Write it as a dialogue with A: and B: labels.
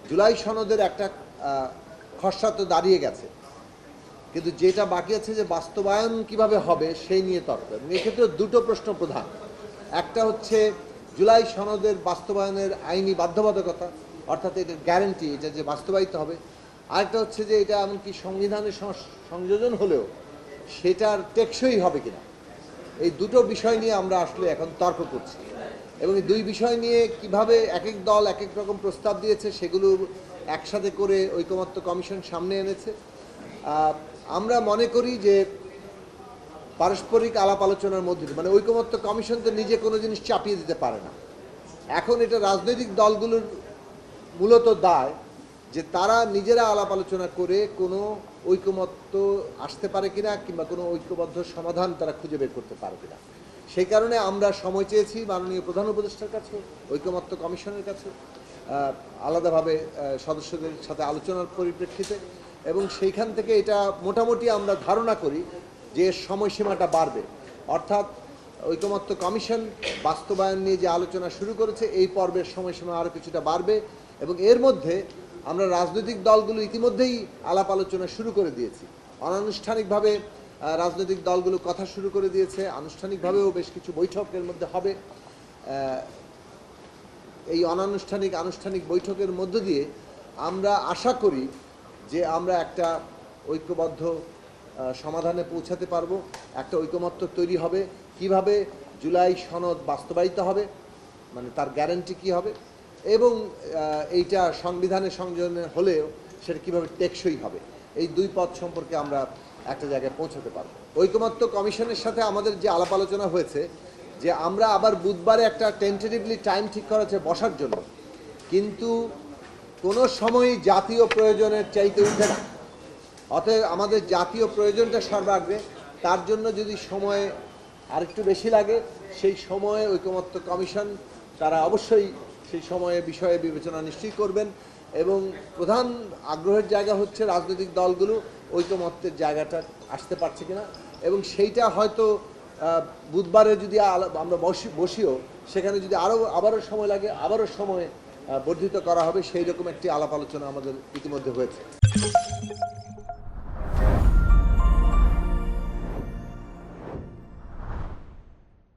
A: জুলাই সনদের একটা খসড়া তো দাঁড়িয়ে গেছে, কিন্তু যেটা বাকি আছে যে বাস্তবায়ন কিভাবে হবে সেই নিয়ে তর্ক। এবং এক্ষেত্রে দুটো প্রশ্ন প্রধান। একটা হচ্ছে জুলাই সনদের বাস্তবায়নের আইনি বাধ্যবাধকতা, অর্থাৎ এটার গ্যারান্টি, এটা যে বাস্তবায়িত হবে। আরেকটা হচ্ছে যে এটা এমনকি সংবিধানের সংযোজন হলেও সেটার টেকসই হবে কিনা। এই দুটো বিষয় নিয়ে আমরা আসলে এখন তর্ক করছি, এবং এই দুই বিষয় নিয়ে কিভাবে এক এক দল এক এক রকম প্রস্তাব দিয়েছে সেগুলো একসাথে করে ঐকমত্য কমিশন সামনে এনেছে। আমরা মনে করি যে পারস্পরিক আলাপ আলোচনার মধ্যে, মানে ঐকমত্য কমিশন তো নিজে কোনো জিনিস চাপিয়ে দিতে পারে না। এখন এটা রাজনৈতিক দলগুলোর মূলত দায় যে তারা নিজেরা আলাপ আলোচনা করে কোনো ঐকমত্য আসতে পারে কিনা, কিংবা কোনো ঐক্যবদ্ধ সমাধান তারা খুঁজে বের করতে পারে কিনা। সেই কারণে আমরা সময় চেয়েছি মাননীয় প্রধান উপদেষ্টার কাছে, ঐকমত্য কমিশনের কাছে, আলাদাভাবে সদস্যদের সাথে আলোচনার পরিপ্রেক্ষিতে, এবং সেইখান থেকে এটা মোটামুটি আমরা ধারণা করি যে সময়সীমাটা বাড়বে। অর্থাৎ ঐকমত্য কমিশন বাস্তবায়ন নিয়ে যে আলোচনা শুরু করেছে এই পর্বের সময়সীমা আরও কিছুটা বাড়বে, এবং এর মধ্যে আমরা রাজনৈতিক দলগুলো ইতিমধ্যেই আলাপ আলোচনা শুরু করে দিয়েছি। অনানুষ্ঠানিকভাবে রাজনৈতিক দলগুলো কথা শুরু করে দিয়েছে, আনুষ্ঠানিকভাবেও বেশ কিছু বৈঠকের মধ্যে হবে। এই অনানুষ্ঠানিক আনুষ্ঠানিক বৈঠকের মধ্য দিয়ে আমরা আশা করি যে আমরা একটা ঐক্যবদ্ধ সমাধানে পৌঁছাতে পারবো, একটা ঐকমত্য তৈরি হবে। কিভাবে জুলাই সনদ বাস্তবায়িত হবে, মানে তার গ্যারান্টি কী হবে, এবং এইটা সংবিধানের সংযোজনে হলেও সেটা কীভাবে টেকসই হবে, এই দুই পথ সম্পর্কে আমরা একটা জায়গায় পৌঁছাতে পারবো। ঐকমত্য কমিশনের সাথে আমাদের যে আলাপ আলোচনা হয়েছে যে আমরা আবার বুধবারে একটা টেন্টেটিভলি টাইম ঠিক করা হচ্ছে বসার জন্য, কিন্তু কোনো সময়ই জাতীয় প্রয়োজনের চাইতে উঠে না। অতএব আমাদের জাতীয় প্রয়োজনটা সর্বাগ্রে, তার জন্য যদি সময় আরেকটু বেশি লাগে সেই সময়ে ঐকমত্য কমিশন তারা অবশ্যই সেই সময়ে বিষয়ে বিবেচনা নিশ্চয়ই করবেন। এবং প্রধান আগ্রহের জায়গা হচ্ছে রাজনৈতিক দলগুলো ঐকমত্যের জায়গাটা আসতে পারছে কিনা, এবং সেইটা হয়তো বুধবারে যদি আমরা বসিও সেখানে যদি আবারও সময় লাগে, আবারও সময় বর্ধিত করা হবে, সেই রকম একটি আলাপ আলোচনা আমাদের ইতিমধ্যে হয়েছে।